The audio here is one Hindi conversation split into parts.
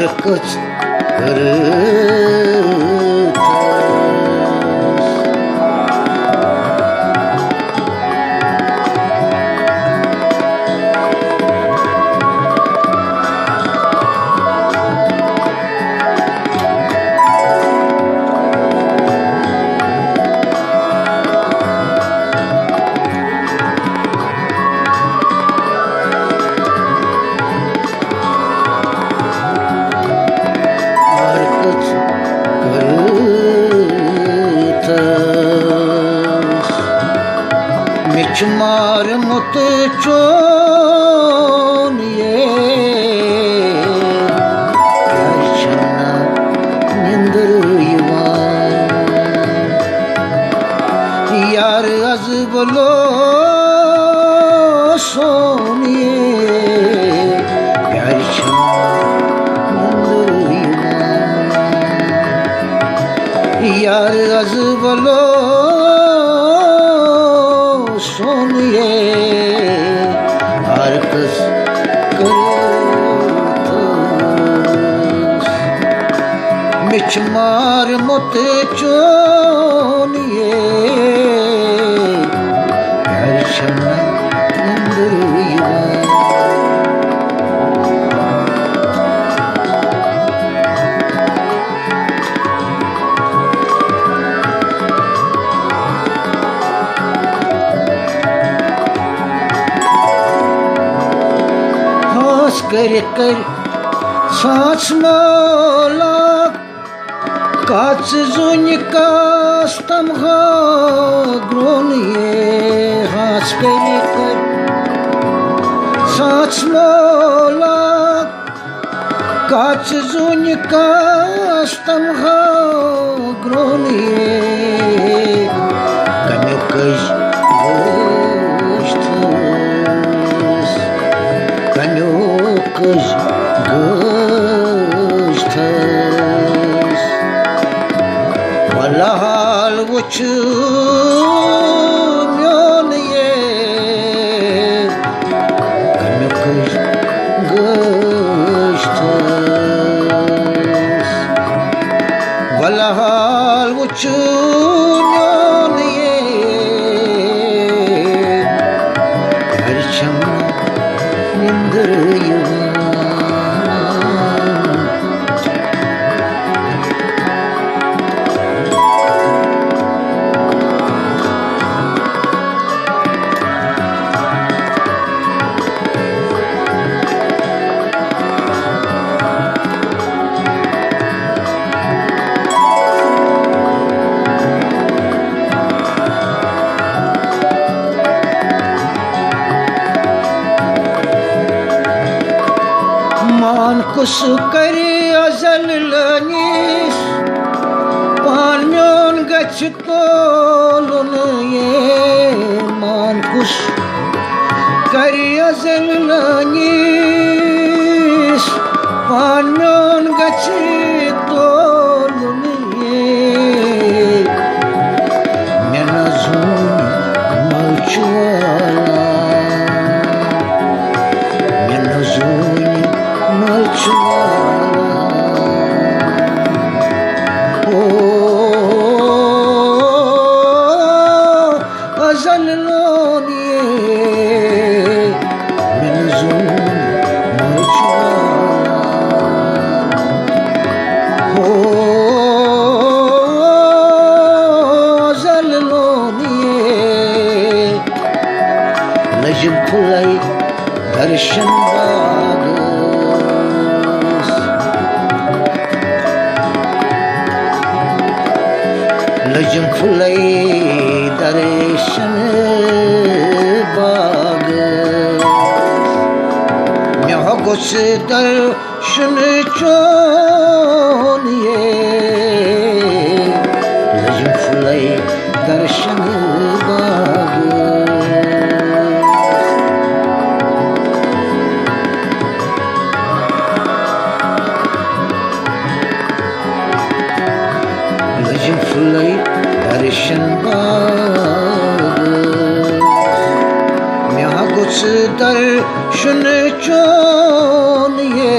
हरकत करतस मिचमार मुत चोन ये करशना निंदर यार अज बोलो सोनिए करशना निंदर यार अज बोलो सोनिए हरकस करतस मिचमार मुत चोनिए करशना निंदर कर सांस मोला काच जुन कास्तम ग्रोन ये हास कर सांस मोला काच जुन कास्तम ग्रोन ये कम्युकज कज गस्थस वलाल वुच म्योन ये कम्युकज गस्थस वलाल वुच म्योन ये करशना निंदर मान कुस कर अजल लनीस पान म्योन गच तोलन ये मान कुस कर अजल लनीस पान म्योन गच तोलन ये मेना जुन मलचवाला मेना जुन अजल लोनिए मिलजुल हो अजल लोनिए लजम फुलाई दर्शन लजम फुलाई दर्शन बाग मैं गुस दर्शन चोनिए लजम फुलाई दर्शन बाग लजम फुलाई दर्शन बाग म्या गुस दर्शन चोनिए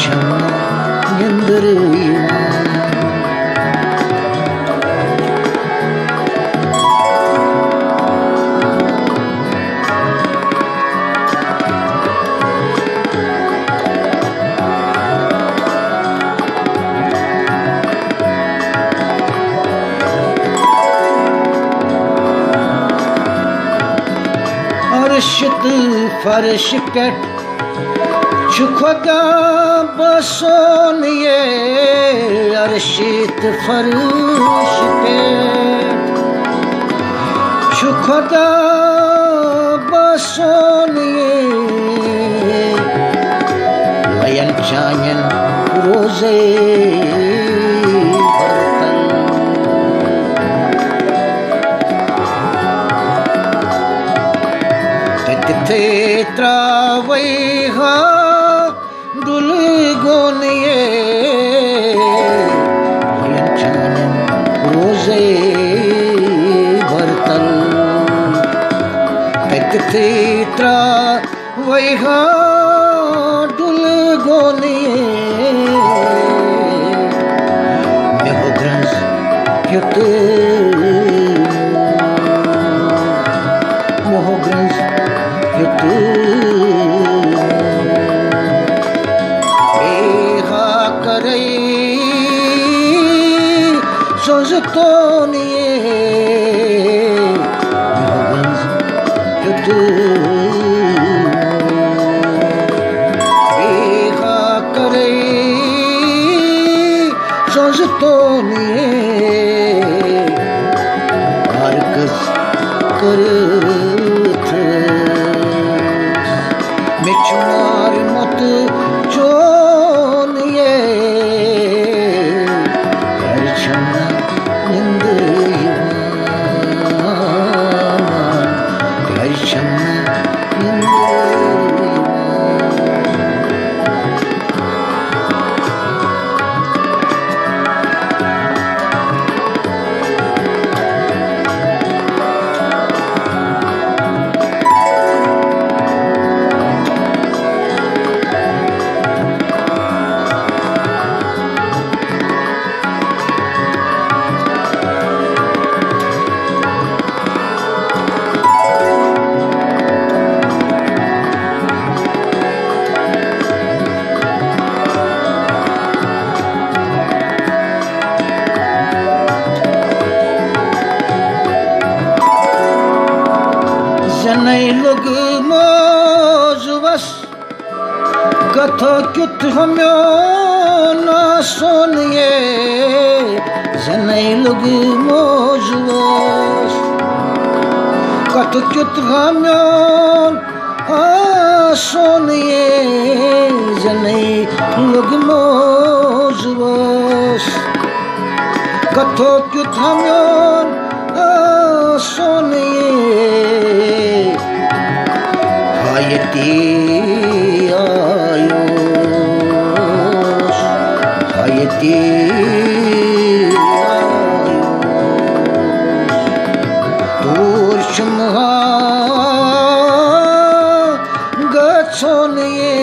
छम निंदर अर्शत फर्श पेट खुदा बसोन ये अर्शत फर्श पेट खुदा बसोन ये लयन चायन रोजे त्रावई हा दुल गोनिए रोजे भरतल त्रावई हा दुल गोनिए मैं हो ग्रंस क्यों मैं हो ग्रंस बेहा करई सोजतो निये बेहा करई सोजतो निये हरकस कर मिचमार मत चोनिए हरछन निंद हरछन निंद जनई लोग मौज बस कथो क्युत हमयो ना सोनिए जनई लोग मौज बस कथो क्युत हमयो सोनिए जनई लोग मौज बस कथो क्युत हमयो सोनिए हायती आयो हायती आयो दूर शुमहा गछोनिए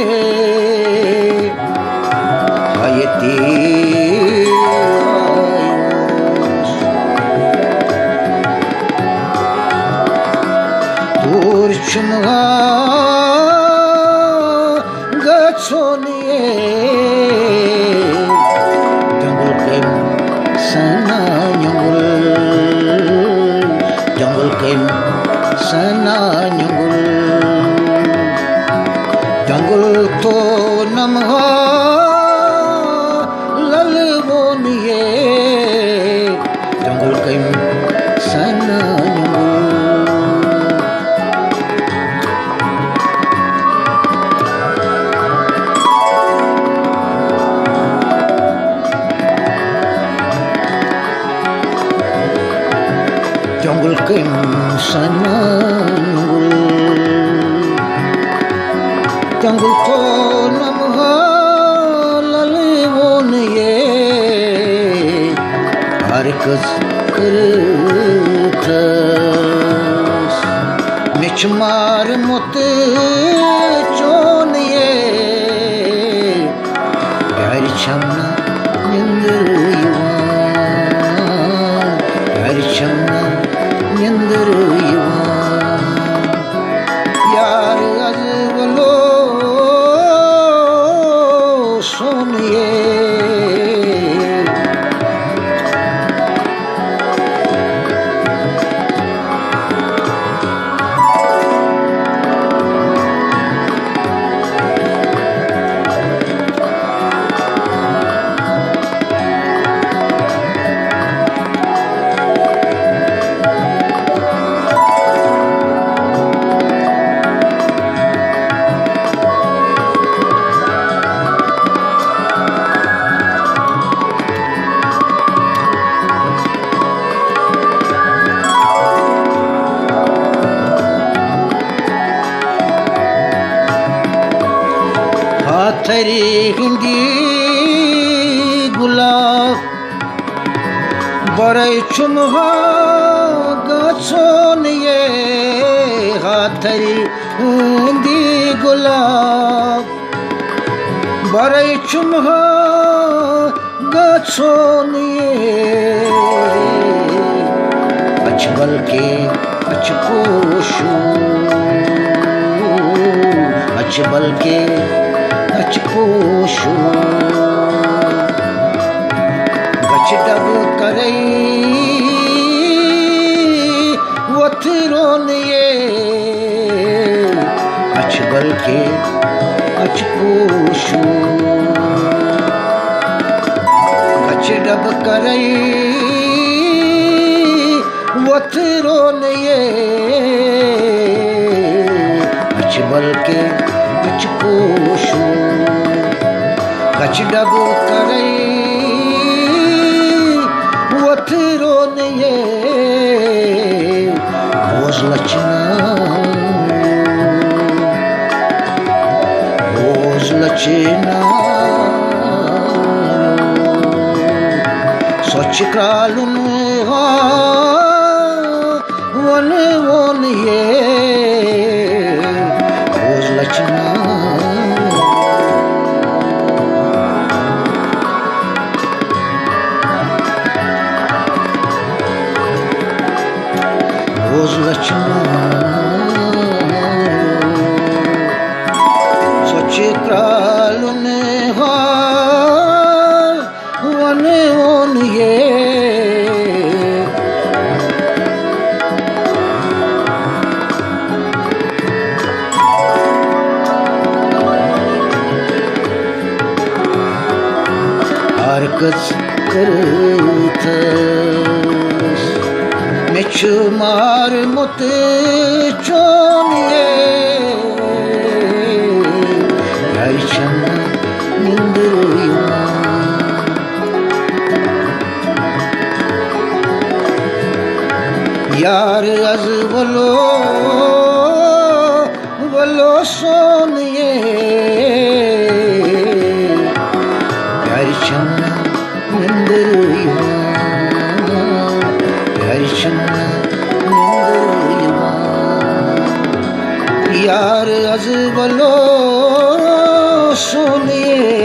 हायती दूर शुमहा गछोनिए जंगल के सना जंगल के सना जंगल तो नमहा ललबोनिए जंगल के सना जंगल के सना जंगल को नमहा ललबोनिए हरकत करथस मिचमार मुत चोनिए Perçemle yandırıyorum, perçemle yandırıyorum. Yar azı bolo soniye, hatari hindi gulab baray chumha gatsoniye, hatari hindi gulab baray chumha gatsoniye. Ach balke ach poshu, ach balke ach poshu, gach dab karai watroniye, ach balke ach poshu, gach dab karai watroniye, ach balke ach poshu, gach dab karai watroniye. Ozlachina soch kralun one ye, ozlachina ozlachina soch kralun one ye. Harkız kırıtız meçhumar mute çoniye, perçemle yandırıyorum, yar az bolo bolo soniye, perçemle yandırıyorum, perçemle yandırıyorum, yar az bolo soniye,